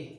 1,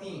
3,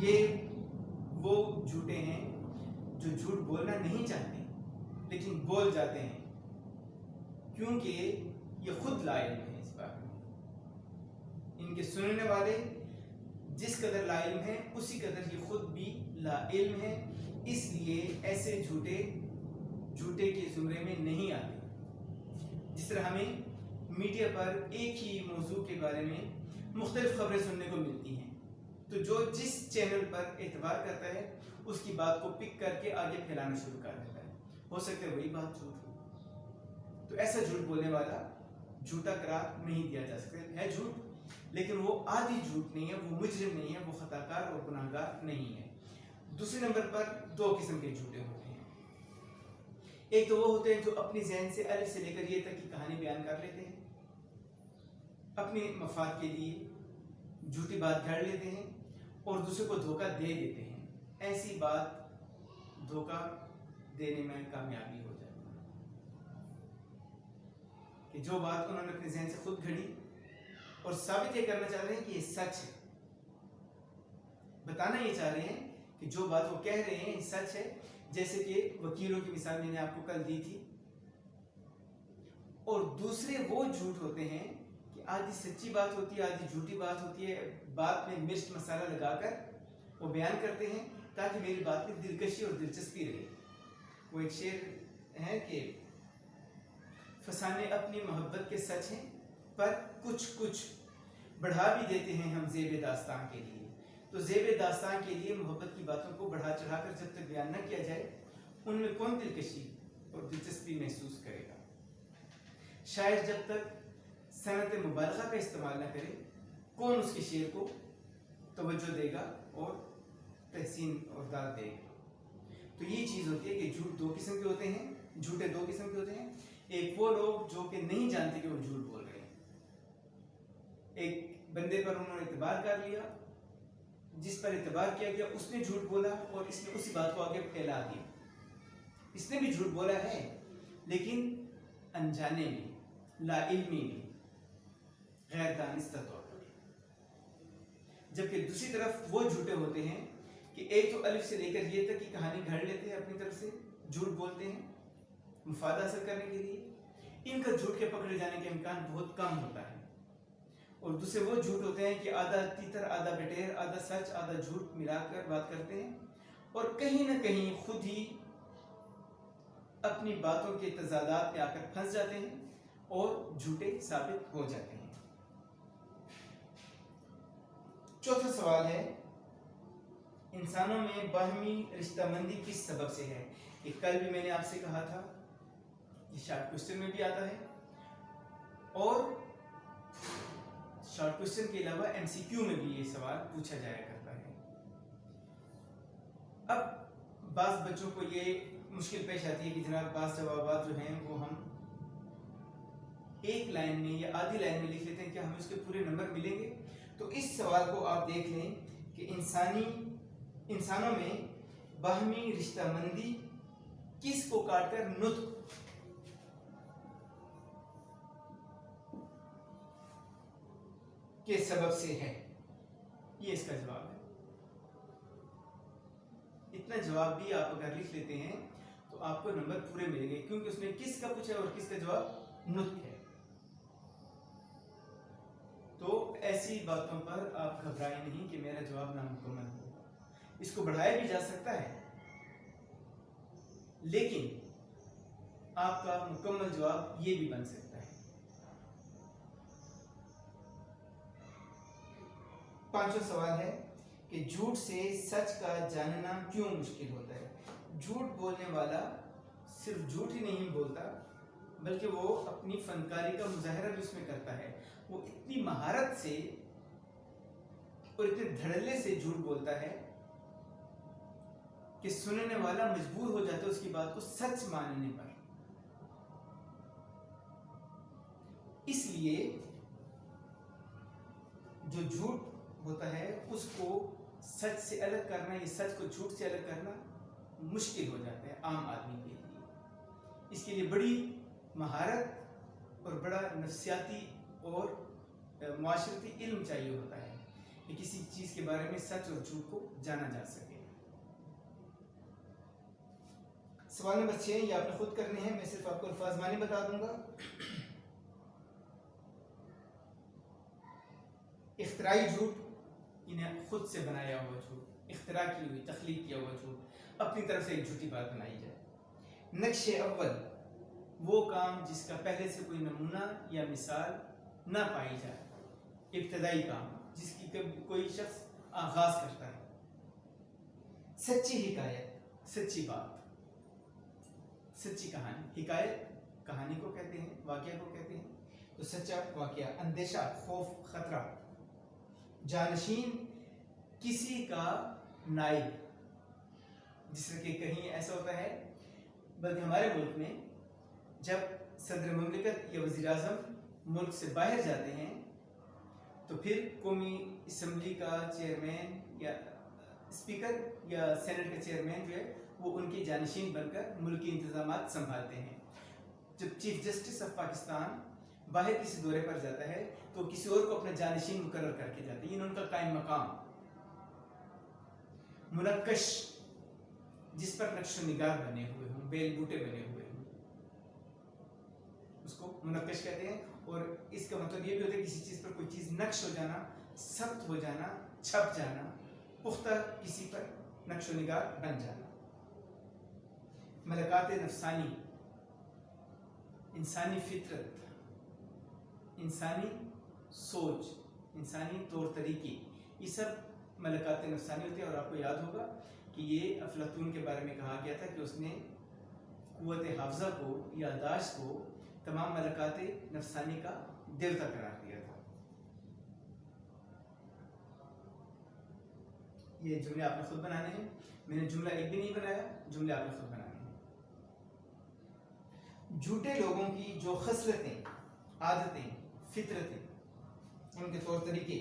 یہ وہ جھوٹے ہیں جو جھوٹ بولنا نہیں چاہتے لیکن بول جاتے ہیں کیونکہ یہ خود لا علم ہے اس بارے میں. ان کے سننے والے جس قدر لا علم ہے اسی قدر یہ خود بھی لا علم ہے. اس لیے ایسے جھوٹے کے زمرے میں نہیں آتے. جس طرح ہمیں میڈیا پر ایک ہی موضوع کے بارے میں مختلف خبریں سننے کو ملتی ہیں تو جو جس چینل پر اعتبار کرتا ہے اس کی بات کو پک کر کے آگے پھیلانا شروع کر دیتا ہے. ہو سکتا ہے وہی بات جھوٹ ہو. تو ایسا جھوٹ بولنے والا جھوٹا قرار نہیں دیا جا سکتا. ہے جھوٹ لیکن وہ عادی جھوٹ نہیں ہے, وہ مجرم نہیں ہے, وہ خطا کار اور گناہ گار نہیں ہے. دوسرے نمبر پر دو قسم کے جھوٹے ہوتے ہیں. ایک تو وہ ہوتے ہیں جو اپنی ذہن سے الف سے لے کر یہ تک کی کہانی بیان کر لیتے ہیں, اپنے مفاد کے لیے جھوٹی بات گھڑ لیتے ہیں اور دوسرے کو دھوکہ دے دیتے ہیں. ایسی بات دھوکہ دینے میں کامیابی ہو جاتی ہے کہ جو بات انہوں نے اپنے ذہن سے خود گھڑی اور ثابت یہ کرنا چاہ رہے ہیں کہ یہ سچ ہے, بتانا یہ چاہ رہے ہیں کہ جو بات وہ کہہ رہے ہیں یہ سچ ہے. جیسے کہ وکیلوں کی مثال میں نے آپ کو کل دی تھی. اور دوسرے وہ جھوٹ ہوتے ہیں کہ آدھی سچی بات ہوتی ہے آدھی جھوٹی بات ہوتی ہے, بات میں مرچ مسالہ لگا کر وہ بیان کرتے ہیں تاکہ میری بات میں دلکشی اور دلچسپی رہے. وہ ایک شعر ہے کہ فسانے اپنی محبت کے سچ ہیں پر کچھ بڑھا بھی دیتے ہیں ہم زیب داستان کے لیے. تو زیب داستان کے لیے محبت کی باتوں کو بڑھا چڑھا کر جب تک بیان نہ کیا جائے ان میں کون دلکشی اور دلچسپی محسوس کرے گا. شاعر جب تک صنعت مبالغہ کا استعمال نہ کرے کون اس کے شعر کو توجہ دے گا اور تحسین اور داد دے گا. تو یہ چیز ہوتی ہے کہ جھوٹ دو قسم کے ہوتے ہیں, جھوٹے دو قسم کے ہوتے ہیں. ایک وہ لوگ جو کہ نہیں جانتے کہ وہ جھوٹ بول رہے ہیں, ایک بندے پر انہوں نے اعتبار کر لیا, جس پر اعتبار کیا گیا اس نے جھوٹ بولا اور اس نے اسی بات کو آگے پھیلا دیا. اس نے بھی جھوٹ بولا ہے لیکن انجانے میں, لا علمی میں, غیر دانستہ طور پر. جبکہ دوسری طرف وہ جھوٹے ہوتے ہیں کہ ایک تو الف سے لے کر یہ تک کی کہانی گھڑ لیتے ہیں, اپنی طرف سے جھوٹ بولتے ہیں مفاد حاصل کرنے کے لیے. ان کا جھوٹ کے پکڑے جانے کا امکان بہت کم ہوتا ہے. اور دوسرے وہ جھوٹ ہوتے ہیں کہ آدھا تیتر آدھا بٹیر, آدھا سچ آدھا جھوٹ ملا کر بات کرتے ہیں اور کہیں نہ کہیں خود ہی اپنی باتوں کے تضادات میں آ کر پھنس جاتے ہیں اور جھوٹے ثابت ہو جاتے ہیں. چوتھا سوال ہے انسانوں میں باہمی رشتہ مندی کس سبب سے ہے. کہ کل بھی میں نے آپ سے کہا تھا یہ شارٹ کوسچن میں بھی آتا ہے اور شارٹ کوسچن کے علاوہ ایم سی کیو میں بھی یہ سوال پوچھا جایا کرتا ہے. اب بعض بچوں کو یہ مشکل پیش آتی ہے کہ جناب بعض جوابات جو ہیں وہ ہم ایک لائن میں یا آدھی لائن میں لکھ لیتے ہیں, کیا ہمیں اس کے پورے نمبر ملیں گے. تو اس سوال کو آپ دیکھ لیں کہ انسانوں میں باہمی رشتہ مندی کس کو کاٹ کر نطق کے سبب سے ہے, یہ اس کا جواب ہے. اتنا جواب بھی آپ اگر لکھ لیتے ہیں تو آپ کو نمبر پورے ملیں گے کیونکہ اس میں کس کا پوچھا اور کس کا جواب نطق ہے. تو ایسی باتوں پر آپ گھبرائیں نہیں کہ میرا جواب نامکمل ہوگا. اس کو بڑھایا بھی جا سکتا ہے لیکن آپ کا مکمل جواب یہ بھی بن سکتا ہے. پانچواں سوال ہے کہ جھوٹ سے سچ کا جاننا کیوں مشکل ہوتا ہے. جھوٹ بولنے والا صرف جھوٹ ہی نہیں بولتا بلکہ وہ اپنی فنکاری کا مظاہرہ بھی اس میں کرتا ہے. وہ اتنی مہارت سے اور اتنے دھڑلے سے جھوٹ بولتا ہے کہ سننے والا مجبور ہو جاتا ہے اس کی بات کو سچ ماننے پر. اس لیے جو جھوٹ ہوتا ہے اس کو سچ سے الگ کرنا, یہ سچ کو جھوٹ سے الگ کرنا مشکل ہو جاتا ہے عام آدمی کے لیے. اس کے لیے بڑی مہارت اور بڑا نفسیاتی اور معاشرتی علم چاہیے ہوتا ہے. کہ کسی چیز کے بارے میں سچ اور جھوٹ کو جانا جا سکے۔ سوال نمبر 6 یہ آپ نے خود کرنے ہیں، میں صرف آپ کو الفاظ معنی بتا دوں گا۔ اختراعی جھوٹ، انہیں خود سے بنایا ہوا جھوٹ، اختراع کی ہوئی، تخلیق کیا ہوا جھوٹ، اپنی طرف سے ایک جھوٹی بات بنائی جائے۔ نقش اول، وہ کام جس کا پہلے سے کوئی نمونہ یا مثال نہ پائی جائے، ابتدائی کام جس کی کوئی شخص آغاز کرتا ہے۔ سچی حکایت، سچی بات، سچی کہانی، حکایت کہانی کو کہتے ہیں، واقعہ کو کہتے ہیں، تو سچا واقعہ۔ اندیشہ، خوف، خطرہ۔ جانشین، کسی کا نائب، جس طرح کہ کہیں ایسا ہوتا ہے، بلکہ ہمارے ملک میں جب صدر مملکت یا وزیر اعظم ملک سے باہر جاتے ہیں تو پھر قومی اسمبلی کا چیئرمین یا اسپیکر یا سینٹ کا چیئرمین جو ہے وہ ان کے جانشین بن کر ملکی انتظامات سنبھالتے ہیں۔ جب چیف جسٹس آف پاکستان باہر کسی دورے پر جاتا ہے تو کسی اور کو اپنا جانشین مقرر کر کے جاتے ہیں، یہ ان کا قائم مقام۔ منقش، جس پر نقش و نگار بنے ہوئے ہوں، بیل بوٹے بنے ہوئے ہوں، اس کو منقش کہتے ہیں۔ اور اس کا مطلب یہ بھی ہوتا ہے کسی چیز پر کوئی چیز نقش ہو جانا، ثبت ہو جانا، چھپ جانا، پختہ کسی پر نقش و نگار بن جانا۔ ملکات نفسانی، انسانی فطرت، انسانی سوچ، انسانی طور طریقے، یہ سب ملکات نفسانی ہوتے ہیں۔ اور آپ کو یاد ہوگا کہ یہ افلاطون کے بارے میں کہا گیا تھا کہ اس نے قوت حافظہ کو، یادداشت کو تمام ملکات نفسانی کا دیوتا قرار دیا تھا۔ یہ جملے آپ نے خود بنانے ہیں، میں نے جملہ ایک بھی نہیں بنایا، جملے آپ نے خود بنانے ہیں۔ جھوٹے لوگوں کی جو خصلتیں، عادتیں، فطرتیں، ان کے طور طریقے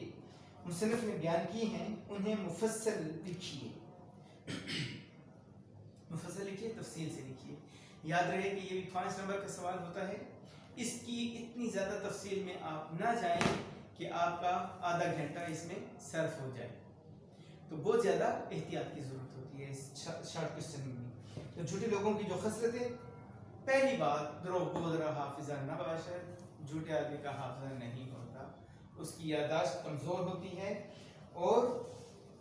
مصنف نے بیان کی ہیں، انہیں مفصل لکھیے، مفصل لکھیے، تفصیل سے لکھیے۔ یاد رہے کہ یہ بھی 5 نمبر کا سوال ہوتا ہے، اس کی اتنی زیادہ تفصیل میں آپ نہ جائیں کہ آپ کا آدھا گھنٹہ اس میں صرف ہو جائے، تو بہت زیادہ احتیاط کی ضرورت ہوتی ہے اس شارٹ کوسچن میں۔ تو جھوٹے لوگوں کی جو خصلتیں، پہلی بات، دروغ گو را حافظہ نہ باشد، جھوٹے آدمی کا حافظہ نہیں ہوتا، اس کی یادداشت کمزور ہوتی ہے اور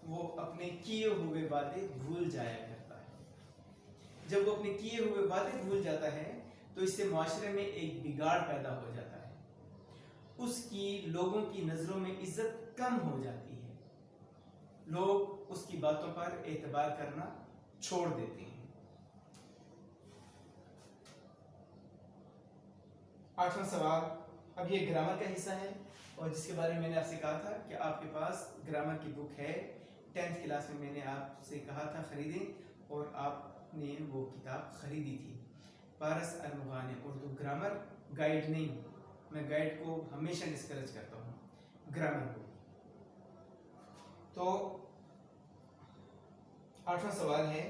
وہ اپنے کیے ہوئے وعدے بھول جایا کرتا ہے۔ جب وہ اپنے کیے ہوئے وعدے بھول جاتا ہے تو اس سے معاشرے میں ایک بگاڑ پیدا ہو جاتا ہے، اس کی لوگوں کی نظروں میں عزت کم ہو جاتی ہے، لوگ اس کی باتوں پر اعتبار کرنا چھوڑ دیتے ہیں۔ 8واں سوال، اب یہ گرامر کا حصہ ہے اور جس کے بارے میں نے آپ سے کہا تھا کہ آپ کے پاس گرامر کی بک ہے، 10th کلاس میں نے آپ سے کہا تھا خریدیں اور آپ نے وہ کتاب خریدی تھی، پارس المغانی اردو گرامر گائیڈ۔ نہیں، میں گائیڈ کو ہمیشہ ڈسکریج کرتا ہوں، گرامر کو۔ تو 8واں سوال ہے،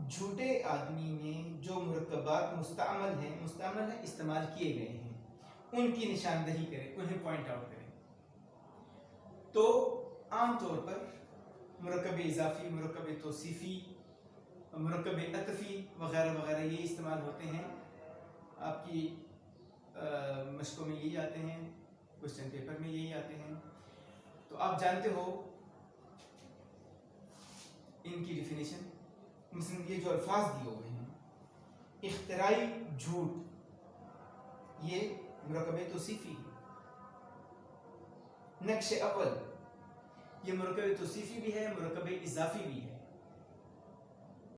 جھوٹے آدمی میں جو مرکبات مستعمل ہیں، استعمال کیے گئے ہیں، ان کی نشاندہی کریں، انہیں پوائنٹ آؤٹ کریں۔ تو عام طور پر مرکب اضافی، مرکب توصیفی، مرکب عطفی وغیرہ وغیرہ یہ استعمال ہوتے ہیں، آپ کی مشقوں میں یہی آتے ہیں، کوسچن پیپر میں یہی آتے ہیں۔ تو آپ جانتے ہو ان کی ڈیفینیشن، مثلا یہ جو الفاظ دیے ہوئے ہیں، اختراعی جھوٹ، یہ مرکب توصیفی ہے۔ نقش اول، یہ مرکب توصیفی بھی ہے، مرکب اضافی بھی ہے۔